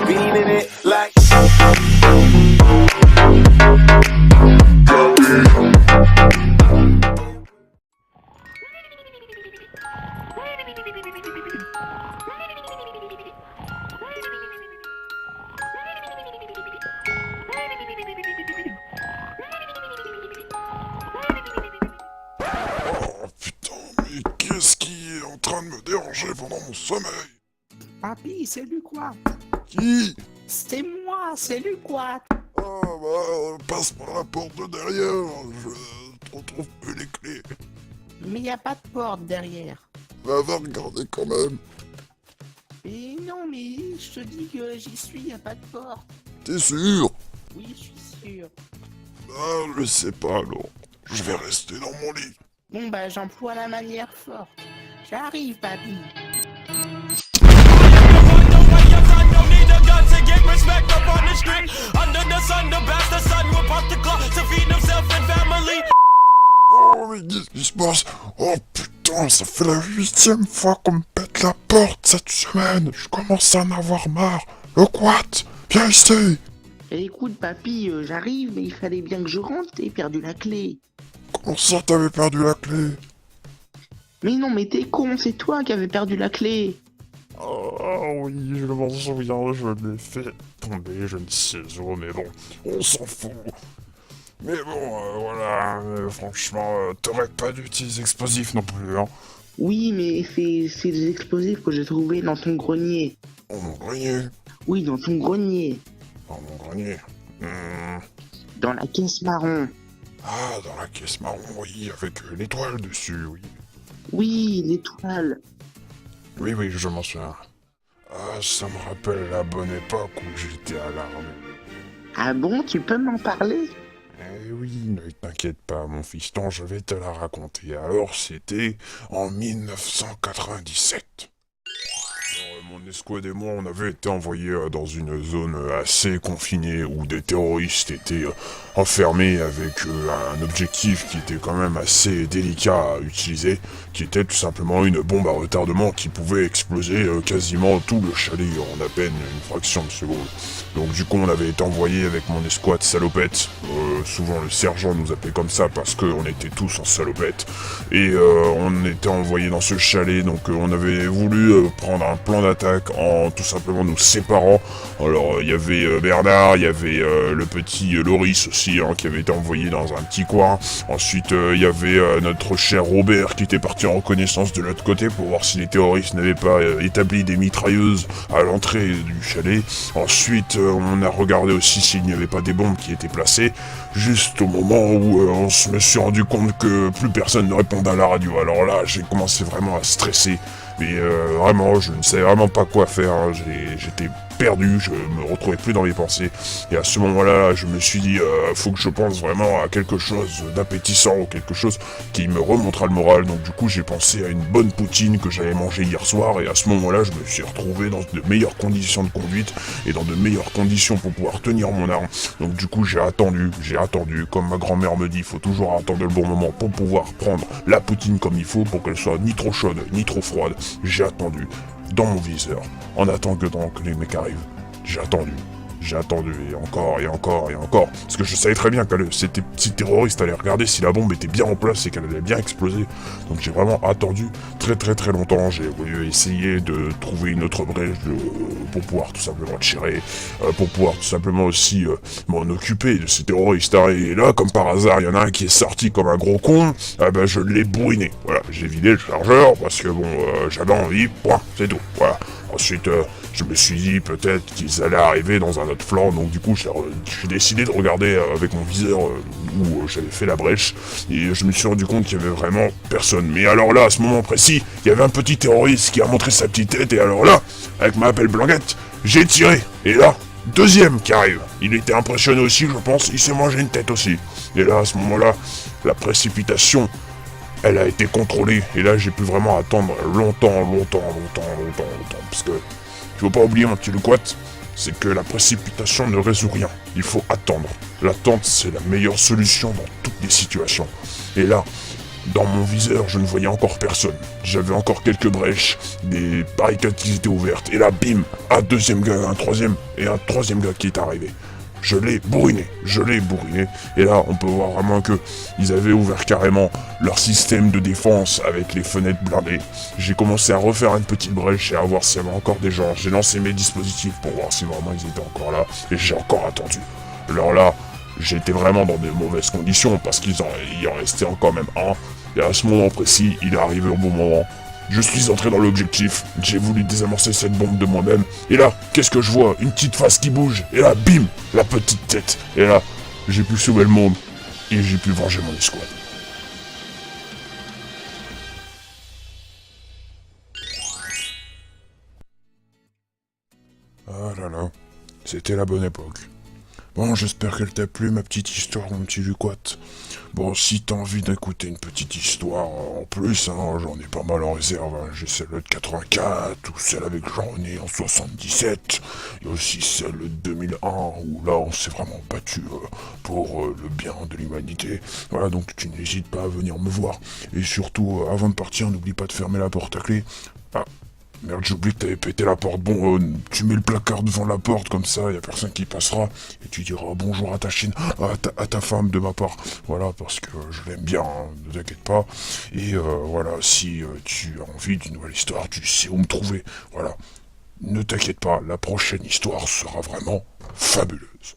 Beating it like. Oh putain, mais qu'est-ce qui est en train de me déranger pendant mon sommeil? Papy, c'est lui quoi? Qui? C'est moi, c'est lui quoi? Ah bah, passe par la porte de derrière, je retrouve plus les clés. Mais y a pas de porte derrière. Va regarder quand même. Mais non, mais je te dis que j'y suis, y a pas de porte. T'es sûr? Oui, je suis sûr. Ah, je sais pas alors. Je vais rester dans mon lit. Bon bah j'emploie la manière forte. J'arrive, papy. Oh, mais qu'est-ce qui se passe? Oh putain, ça fait la 8e fois qu'on me pète la porte cette semaine. Je commence à en avoir marre. Le quat, viens ici. Écoute, papy, j'arrive, mais il fallait bien que je rentre, t'as perdu la clé. Comment ça t'avais perdu la clé? Mais non, mais t'es con, c'est toi qui avais perdu la clé. Oh oui, je m'en souviens, je l'ai fait tomber, je ne sais où, mais bon, on s'en fout. Mais bon, voilà, franchement, t'aurais pas d'utiliser explosifs non plus, hein. Oui, mais c'est des explosifs que j'ai trouvés dans ton grenier. Oh mon grenier. Oui, dans ton grenier. Oh mon grenier. Dans la caisse marron. Ah, dans la caisse marron, oui, avec l'étoile dessus, oui. Oui, l'étoile. Oui, oui, je m'en souviens. Ah, ça me rappelle la bonne époque où j'étais à l'armée. Ah bon, tu peux m'en parler? Eh oui, ne t'inquiète pas, mon fiston, je vais te la raconter. Alors, c'était en 1997. Mon escouade et moi, on avait été envoyés dans une zone assez confinée où des terroristes étaient enfermés avec un objectif qui était quand même assez délicat à utiliser, qui était tout simplement une bombe à retardement qui pouvait exploser quasiment tout le chalet en à peine une fraction de seconde. Donc du coup, on avait été envoyés avec mon escouade salopette. Souvent le sergent nous appelait comme ça parce qu'on était tous en salopette. Et on était envoyés dans ce chalet, donc on avait voulu prendre un plan d'attaque en tout simplement nous séparant. Alors il y avait Bernard, il y avait le petit Loris aussi hein, qui avait été envoyé dans un petit coin. Ensuite il y avait notre cher Robert qui était parti en reconnaissance de l'autre côté pour voir si les terroristes n'avaient pas établi des mitrailleuses à l'entrée du chalet. Ensuite on a regardé aussi s'il n'y avait pas des bombes qui étaient placées. Juste au moment où on se me suis rendu compte que plus personne ne répondait à la radio. Alors là j'ai commencé vraiment à stresser. Mais vraiment, je ne savais vraiment pas quoi faire, hein. J'étais perdu, je me retrouvais plus dans mes pensées. Et à ce moment-là, je me suis dit, faut que je pense vraiment à quelque chose d'appétissant ou quelque chose qui me remontera le moral. Donc du coup, j'ai pensé à une bonne poutine que j'avais mangée hier soir. Et à ce moment-là, je me suis retrouvé dans de meilleures conditions de conduite et dans de meilleures conditions pour pouvoir tenir mon arme. Donc du coup, j'ai attendu. Comme ma grand-mère me dit, il faut toujours attendre le bon moment pour pouvoir prendre la poutine comme il faut pour qu'elle soit ni trop chaude, ni trop froide. J'ai attendu, dans mon viseur, en attendant que les mecs arrivent. J'ai attendu, et encore, et encore, et encore. Parce que je savais très bien que ces terroristes allaient regarder si la bombe était bien en place et qu'elle allait bien exploser. Donc j'ai vraiment attendu très très très longtemps. J'ai voulu essayer de trouver une autre brèche pour pouvoir tout simplement tirer, pour pouvoir tout simplement aussi m'en occuper de ces terroristes. Et là, comme par hasard, il y en a un qui est sorti comme un gros con, je l'ai bourriné. Voilà, j'ai vidé le chargeur parce que bon, j'avais envie, point, c'est tout. Voilà. Ensuite, je me suis dit peut-être qu'ils allaient arriver dans un autre flanc, donc du coup j'ai décidé de regarder avec mon viseur où j'avais fait la brèche, et je me suis rendu compte qu'il y avait vraiment personne. Mais alors là, à ce moment précis, il y avait un petit terroriste qui a montré sa petite tête, et alors là, avec ma belle blanquette, j'ai tiré, et là, deuxième qui arrive. Il était impressionné aussi, je pense, il s'est mangé une tête aussi. Et là, à ce moment-là, la précipitation, elle a été contrôlée, et là j'ai pu vraiment attendre longtemps, parce que il faut pas oublier mon petit Lequat, c'est que la précipitation ne résout rien, il faut attendre. L'attente c'est la meilleure solution dans toutes les situations. Et là, Dans mon viseur, je ne voyais encore personne. J'avais encore quelques brèches, des barricades qui étaient ouvertes, et là, bim, un deuxième gars, un troisième, et un troisième gars qui est arrivé. Je l'ai bourriné, et là, on peut voir vraiment que ils avaient ouvert carrément leur système de défense avec les fenêtres blindées. J'ai commencé à refaire une petite brèche et à voir s'il y avait encore des gens. J'ai lancé mes dispositifs pour voir si vraiment ils étaient encore là, et j'ai encore attendu. Alors là, j'étais vraiment dans des mauvaises conditions, parce il en restait encore même un, et à ce moment précis, il est arrivé au bon moment. Je suis entré dans l'objectif, j'ai voulu désamorcer cette bombe de moi-même, et là, qu'est-ce que je vois? Une petite face qui bouge, et là, bim, la petite tête, et là, j'ai pu sauver le monde, et j'ai pu venger mon escouade. Ah là là, c'était la bonne époque. Bon, j'espère qu'elle t'a plu, ma petite histoire, mon petit Luquat. Bon, si t'as envie d'écouter une petite histoire en plus, hein, j'en ai pas mal en réserve. Hein. J'ai celle de 84, ou celle avec Jean-René en 77. Il y a aussi celle de 2001, où là, on s'est vraiment battu pour le bien de l'humanité. Voilà, donc tu n'hésites pas à venir me voir. Et surtout, avant de partir, n'oublie pas de fermer la porte à clé. Ah, merde, j'ai oublié que t'avais pété la porte. Bon, tu mets le placard devant la porte, comme ça, y a personne qui passera. Et tu diras bonjour à ta chine, à ta femme de ma part. Voilà, parce que je l'aime bien, hein, ne t'inquiète pas. Et voilà, si tu as envie d'une nouvelle histoire, tu sais où me trouver. Voilà, ne t'inquiète pas, la prochaine histoire sera vraiment fabuleuse.